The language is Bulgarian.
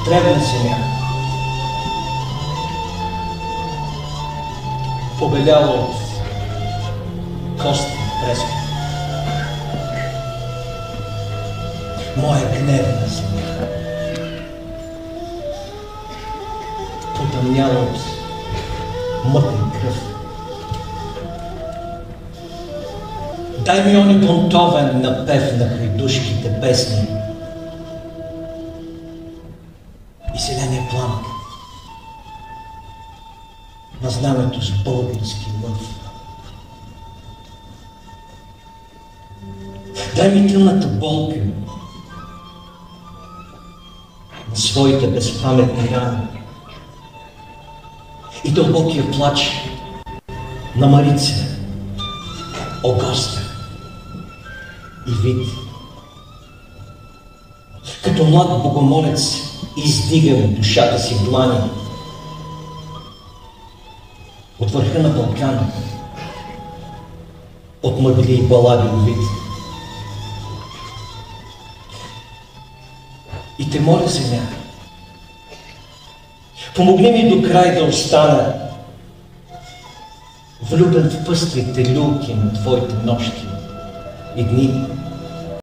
древна земя, побеляла от кости треска. Моя гневна земя, потъмняла от мътен кръв. Дай ми оня бунтовен напев на хайдушките песни и зеления пламък на знамето с български лъв. Дай ми тъмната болка на своите безпаметни рани и дълбокия плач на Марица, Огоста и Вит. Като млад богомолец издигам душата си в длани от върха на Балкана, от мъгли и балади Вит. И те моля, земя, помогни ми до край да остана влюбен в пъстрите люлки на твоите нощи и дни.